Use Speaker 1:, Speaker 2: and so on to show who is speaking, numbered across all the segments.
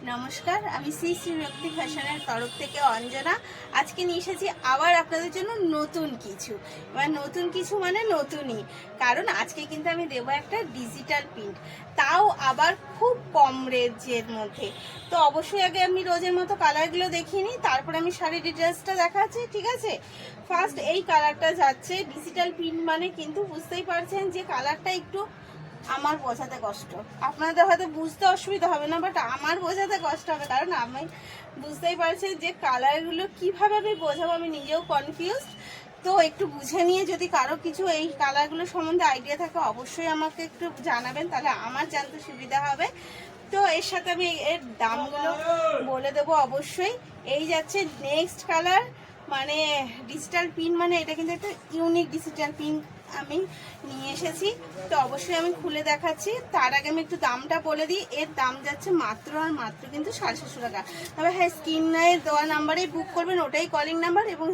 Speaker 1: নমস্কার, আমি শ্রী শ্রী রক্তি ফ্যাশনের তরফ থেকে অঞ্জনা। আজকে নিয়ে এসেছি আবার আপনাদের জন্য নতুন কিছু। এবার নতুন কিছু মানে নতুনই, কারণ আজকে কিন্তু আমি দেবো একটা ডিজিটাল প্রিন্ট, তাও আবার খুব কম রেঞ্জের মধ্যে। তো অবশ্যই আগে আমি রোজের মতো কালারগুলো দেখিয়ে নিই, তারপরে আমি শাড়ির ডিটেলসটা দেখাচ্ছি, ঠিক আছে? ফার্স্ট এই কালারটা যাচ্ছে ডিজিটাল প্রিন্ট, মানে কিন্তু বুঝতেই পারছেন যে কালারটা একটু আমার বোঝাতে কষ্ট, আপনাদের হয়তো বুঝতে অসুবিধা হবে না, বাট আমার বোঝাতে কষ্ট হবে, কারণ আমি বুঝতেই পারছি যে কালারগুলো কিভাবে আমি বোঝাবো, আমি নিজেও কনফিউজ। তো একটু বুঝে নিয়ে যদি কারো কিছু এই কালারগুলো সম্বন্ধে আইডিয়া থাকে অবশ্যই আমাকে একটু জানাবেন, তাহলে আমার জানতে সুবিধা হবে। তো এর সাথে আমি এর দামগুলো বলে দেবো অবশ্যই। এই যাচ্ছে নেক্সট কালার, মানে ডিজিটাল পিন, মানে এটা কিন্তু একটা ইউনিক ডিজিটাল পিন আমি নিয়ে এসেছি। তো অবশ্যই আমি খুলে দেখাচ্ছি, তার আগে আমি একটু দামটা বলে দিই। এর দাম যাচ্ছে মাত্র আর মাত্র কিন্তু 750 টাকা। তবে হ্যাঁ, স্ক্রিনে দেওয়া নাম্বারেই বুক করবেন, ওটাই কলিং নাম্বার, এবং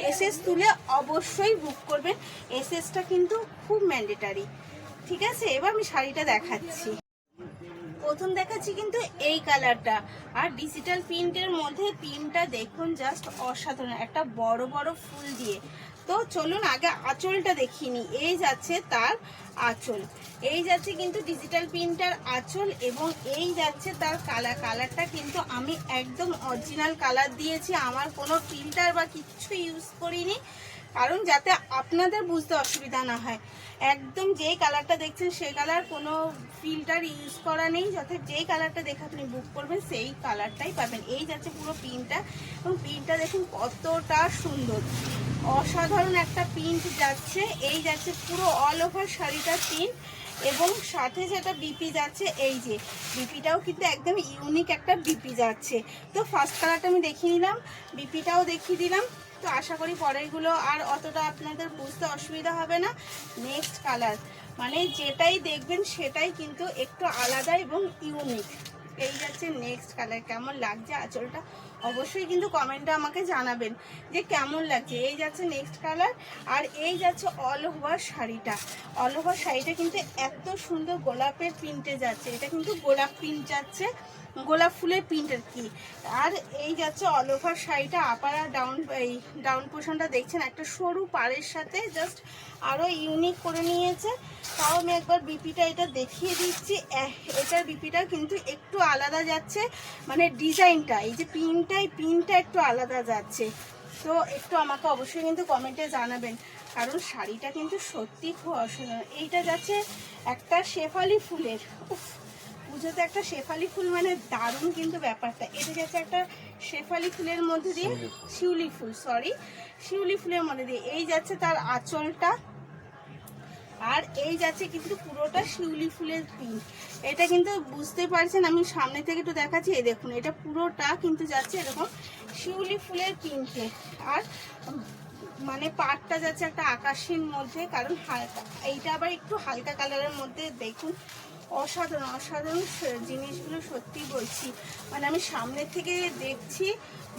Speaker 1: এসএস তুলে অবশ্যই বুক করবেন। এসএসটা কিন্তু খুব ম্যান্ডেটারি, ঠিক আছে? এবার আমি শাড়িটা দেখাচ্ছি। প্রথম দেখাচ্ছি কিন্তু এই কালারটা, আর ডিজিটাল প্রিন্টের মধ্যে প্রিন্টটা দেখুন জাস্ট অসাধারণ, একটা বড় বড় ফুল দিয়ে। তো চলুন আগে আঁচলটা দেখিয়ে নিই। এই যাচ্ছে তার আঁচল, এই যাচ্ছে কিন্তু ডিজিটাল প্রিন্টার আঁচল, এবং এই যাচ্ছে তার কালারটা কিন্তু আমি একদম অরিজিনাল কালার দিয়েছি, আমার কোনো ফিল্টার বা কিছু ইউজ করিনি, কারণ যাতে আপনাদের বুঝতে অসুবিধা না হয়। একদম যেই কালারটা দেখছেন সেই কালার, কোনো ফিল্টার ইউজ করা নেই, যাতে যেই কালারটা দেখে আপনি বুক করবেন সেই কালারটাই পাবেন। এই যাচ্ছে পুরো প্রিন্টটা, এবং প্রিন্টটা দেখুন কতটা সুন্দর, অসাধারণ একটা প্রিন্ট যাচ্ছে। এই যাচ্ছে পুরো অল ওভার শাড়িটা প্রিন্ট, এবং সাথে যেটা বিপি যাচ্ছে, এই যে বিপিটাও কিন্তু একদম ইউনিক একটা বিপি যাচ্ছে। তো ফার্স্ট কালারটা আমি দেখিয়ে নিলাম, বিপিটাও দেখিয়ে দিলাম। তো আশা করি পরেরগুলো আর অতটা আপনাদের বুঝতে অসুবিধা হবে না। নেক্সট কালার, মানে যেটাই দেখবেন সেটাই কিন্তু একটু আলাদা এবং ইউনিক। এই যাচ্ছে নেক্সট কালার, কেমন লাগছে আঁচলটা অবশ্যই কিন্তু কমেন্টে আমাকে জানাবেন যে কেমন লাগছে। এই যাচ্ছে নেক্সট কালার, আর এই যাচ্ছে অল ওভার শাড়িটা। অল ওভার শাড়িটা কিন্তু এত সুন্দর গোলাপের প্রিন্টে যাচ্ছে, এটা কিন্তু গোলাপ প্রিন্ট যাচ্ছে, গোলাপ ফুলের প্রিন্ট আর কি। আর এই যাচ্ছে অল ওভার শাড়িটা, আপার আর ডাউন পোর্শনটা দেখছেন একটা সরু পাড়ের সাথে জাস্ট আরও ইউনিক করে নিয়েছে। তাও আমি একবার বিপিটা এটা দেখিয়ে দিচ্ছি। এটার বিপিটা কিন্তু একটু আলাদা যাচ্ছে, মানে ডিজাইনটা, এই যে প্রিন্টটা একটু আলাদা যাচ্ছে। তো একটু আমাকে অবশ্যই কিন্তু কমেন্টে জানাবেন, কারণ শাড়িটা কিন্তু সত্যি খুব অসাধারণ। এইটা যাচ্ছে একটা শেফালি ফুলের, পুজোতে একটা শেফালি ফুল মানে দারুণ কিন্তু ব্যাপারটা। এটা যাচ্ছে একটা শেফালি ফুলের মধ্যে দিয়ে, শিউলি ফুলের মধ্যে দিয়ে। এই যাচ্ছে তার আঁচলটা, আর এই যাচ্ছে কিন্তু পুরোটা শিউলি ফুলের প্রিন্ট। এটা কিন্তু বুঝতে পারছেন, আমি সামনে থেকে একটু দেখাচ্ছি। এই দেখুন, এটা পুরোটা কিন্তু যাচ্ছে এরকম শিউলি ফুলের প্রিন্টে, আর মানে পাটটা যাচ্ছে একটা আকাশীর মধ্যে, কারণ হালকা, এইটা আবার একটু হালকা কালারের মধ্যে। দেখুন অসাধারণ অসাধারণ জিনিসগুলো, সত্যি বলছি, মানে আমি সামনে থেকে দেখছি,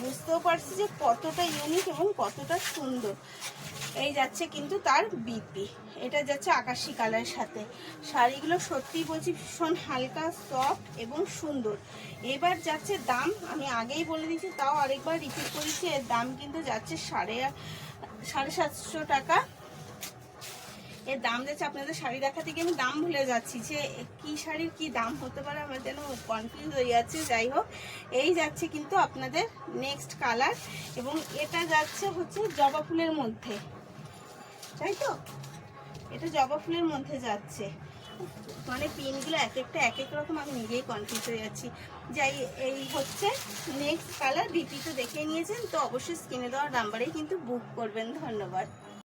Speaker 1: বুঝতেও পারছি যে কতটা ইউনিক এবং কতটা সুন্দর। এই যাচ্ছে কিন্তু তার বিপি, এটা যাচ্ছে আকাশি কালারের সাথে। শাড়িগুলো সত্যি বলছি ভীষণ হালকা, সফট এবং সুন্দর। এবার যাচ্ছে দাম, আমি আগেই বলে দিচ্ছি, তাও আরেকবার রিপিট করেছি, এর দাম কিন্তু যাচ্ছে 750 টাকা। এর দাম যাচ্ছে, আপনাদের শাড়ি দেখাতে গিয়ে আমি দাম ভুলে যাচ্ছি যে কি শাড়ির কি দাম হতে পারে, আমার যেন কনফিউজ হয়ে যাচ্ছে। যাই হোক, এই যাচ্ছে কিন্তু আপনাদের নেক্সট কালার, এবং এটা যাচ্ছে হচ্ছে জবা ফুলের মধ্যে, তাই তো? এটা জবা ফুলের মধ্যে যাচ্ছে, মানে পিনগুলো এক একটা এক এক রকম, আমি নিজেই কনফিউজ হয়ে যাচ্ছি। যাই, এই হচ্ছে নেক্সট কালার। বিপি তো দেখে নিয়েছেন, তো অবশ্যই স্ক্রিনে দেওয়ার নাম্বারেই কিন্তু বুক করবেন। ধন্যবাদ।